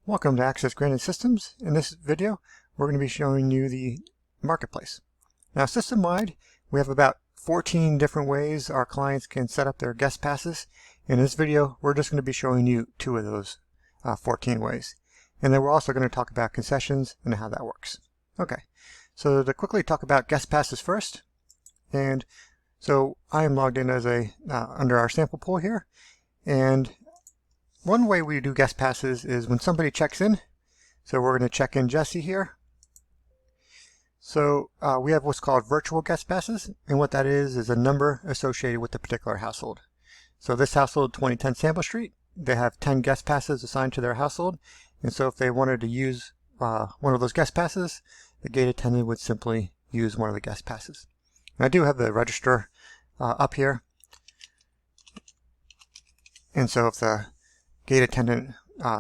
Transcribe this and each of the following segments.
Welcome to Access Granted Systems. In this video, we're going to be showing you the marketplace. Now, system-wide, we have about 14 different ways our clients can set up their guest passes. In this video, we're just going to be showing you 2 of those 14 ways. And then we're also going to talk about concessions and how that works. Okay, so to quickly talk about guest passes first. And so I am logged in as under our sample pool here. And one way we do guest passes is when somebody checks in. So we're going to check in Jesse here. So we have what's called virtual guest passes, and what that is a number associated with the particular household. So this household, 2010 Sample Street, they have 10 guest passes assigned to their household, and so if they wanted to use one of those guest passes, the gate attendant would simply use one of the guest passes. And I do have the register up here, and so if the gate attendant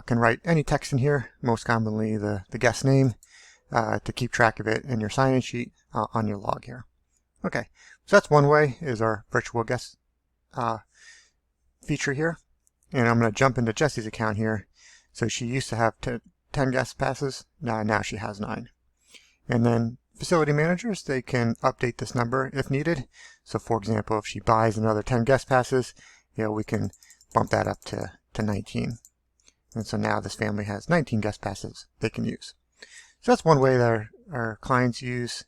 can write any text in here, most commonly the guest name, to keep track of it in your sign-in sheet on your log here. Okay, so that's one way, is our virtual guest feature here. And I'm going to jump into Jesse's account here. So she used to have 10 guest passes, now she has 9. And then facility managers, they can update this number if needed. So for example, if she buys another 10 guest passes, we can bump that up to 19. And so now this family has 19 guest passes they can use. So that's one way that our clients use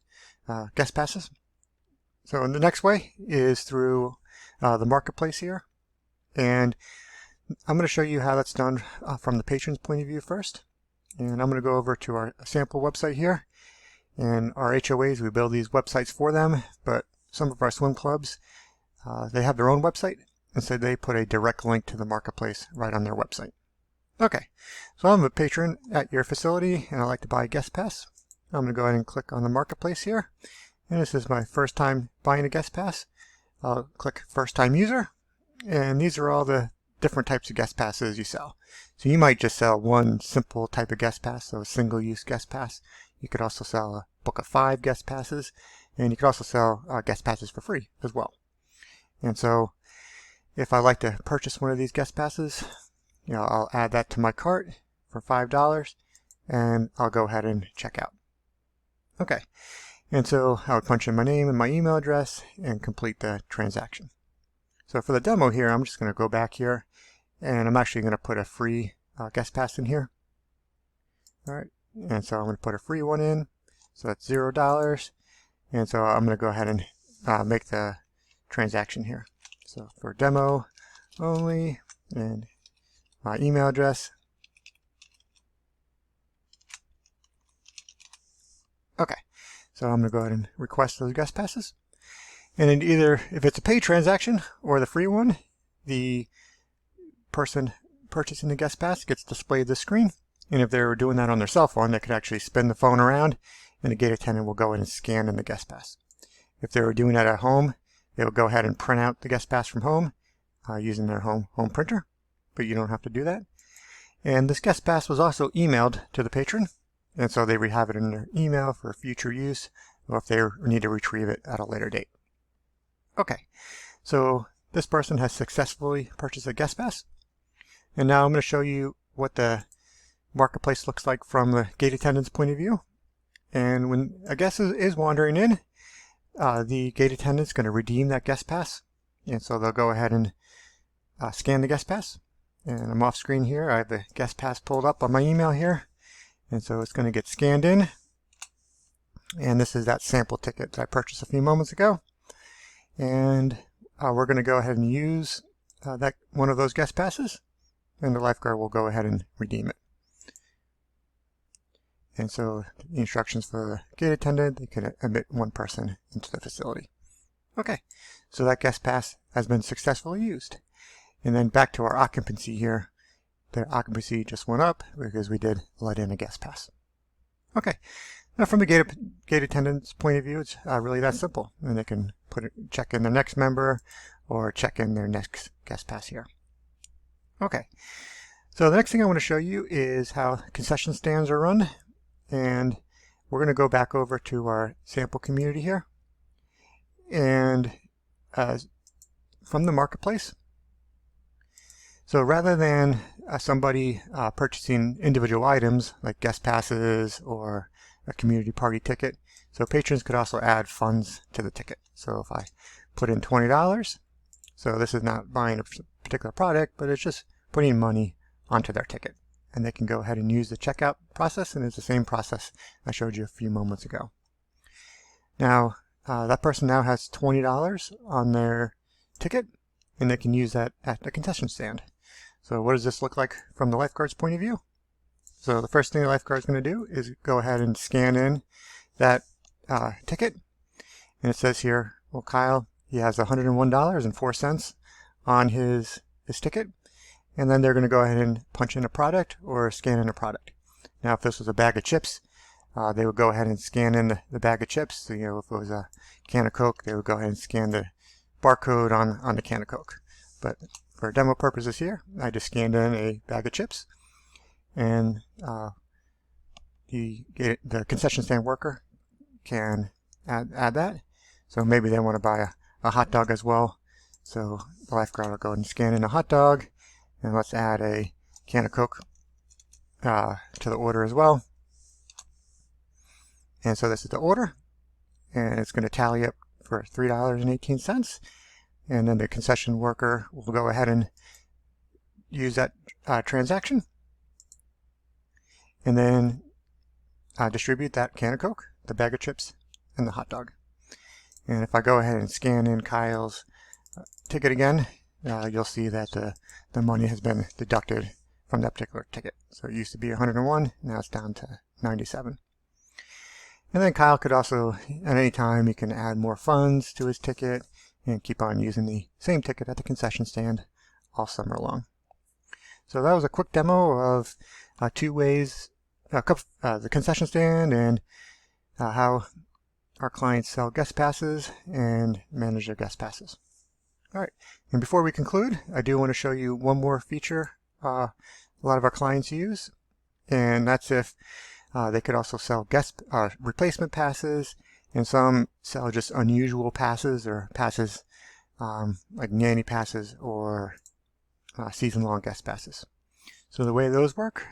guest passes. So the next way is through the marketplace here. And I'm going to show you how that's done from the patron's point of view first. And I'm going to go over to our sample website here. And our HOAs, we build these websites for them, but some of our swim clubs, they have their own website. And so they put a direct link to the marketplace right on their website. Okay, so I'm a patron at your facility and I like to buy a guest pass. I'm going to go ahead and click on the marketplace here. And this is my first time buying a guest pass. I'll click first time user. And these are all the different types of guest passes you sell. So you might just sell one simple type of guest pass, so a single use guest pass. You could also sell a book of 5 guest passes. And you could also sell guest passes for free as well. And so if I like to purchase one of these guest passes, I'll add that to my cart for $5 and I'll go ahead and check out. Okay, and so I would punch in my name and my email address and complete the transaction. So for the demo here, I'm just going to go back here and I'm actually going to put a free guest pass in here. All right, and so I'm going to put a free one in. So that's $0. And so I'm going to go ahead and make the transaction here. So for demo only, and my email address. Okay, so I'm going to go ahead and request those guest passes. And then either if it's a paid transaction or the free one, the person purchasing the guest pass gets displayed this screen. And if they were doing that on their cell phone, they could actually spin the phone around and the gate attendant will go in and scan in the guest pass. If they were doing that at home, they will go ahead and print out the guest pass from home using their home printer. But you don't have to do that. And this guest pass was also emailed to the patron, and so they have it in their email for future use, or if they need to retrieve it at a later date. Okay, so this person has successfully purchased a guest pass, and now I'm going to show you what the marketplace looks like from the gate attendant's point of view. And when a guest is wandering in, the gate attendant is going to redeem that guest pass, and so they'll go ahead and scan the guest pass. And I'm off screen here. I have the guest pass pulled up on my email here. And so it's going to get scanned in. And this is that sample ticket that I purchased a few moments ago. And we're going to go ahead and use that one of those guest passes. And the lifeguard will go ahead and redeem it. And so the instructions for the gate attendant, they can admit 1 person into the facility. Okay, so that guest pass has been successfully used. And then back to our occupancy here. The occupancy just went up because we did let in a guest pass. Okay, now from the gate attendant's point of view, it's really that simple. And they can check in their next member or check in their next guest pass here. Okay, so the next thing I want to show you is how concession stands are run. And we're going to go back over to our sample community here. And from the marketplace, So rather than somebody purchasing individual items like guest passes or a community party ticket. So patrons could also add funds to the ticket. So if I put in $20, so this is not buying a particular product, but it's just putting money onto their ticket. And they can go ahead and use the checkout process, and it's the same process I showed you a few moments ago. Now, that person now has $20 on their ticket, and they can use that at the concession stand. So what does this look like from the lifeguard's point of view? So the first thing the lifeguard's going to do is go ahead and scan in that ticket. And it says here, well, Kyle, he has $101.04 on his ticket. And then they're going to go ahead and punch in a product or scan in a product. Now, if this was a bag of chips, they would go ahead and scan in the bag of chips. So, if it was a can of Coke, they would go ahead and scan the barcode on the can of Coke. But for demo purposes here, I just scanned in a bag of chips, and the concession stand worker can add that. So maybe they want to buy a hot dog as well. So the lifeguard will go ahead and scan in a hot dog, and let's add a can of Coke to the order as well. And so this is the order, and it's going to tally up for $3.18. And then the concession worker will go ahead and use that transaction, and then distribute that can of Coke, the bag of chips, and the hot dog. And if I go ahead and scan in Kyle's ticket again, you'll see that the money has been deducted from that particular ticket. So it used to be 101, now it's down to 97. And then Kyle could also, at any time, he can add more funds to his ticket and keep on using the same ticket at the concession stand all summer long. So that was a quick demo of two ways, the concession stand and how our clients sell guest passes and manage their guest passes. All right, and before we conclude, I do want to show you one more feature a lot of our clients use, and that's if they could also sell replacement passes, and some sell just unusual passes or passes like nanny passes or season-long guest passes. So the way those work,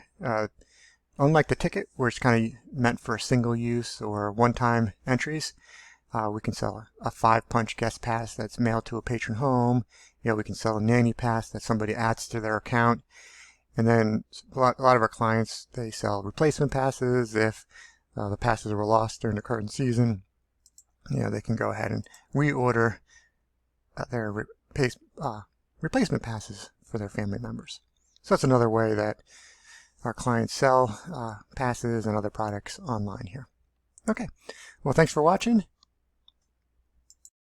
unlike the ticket where it's kind of meant for single use or one-time entries, we can sell a 5-punch guest pass that's mailed to a patron home. We can sell a nanny pass that somebody adds to their account. And then a lot of our clients, they sell replacement passes. If the passes were lost during the current season, they can go ahead and reorder their replacement passes for their family members. So that's another way that our clients sell passes and other products online here. Okay, well, thanks for watching,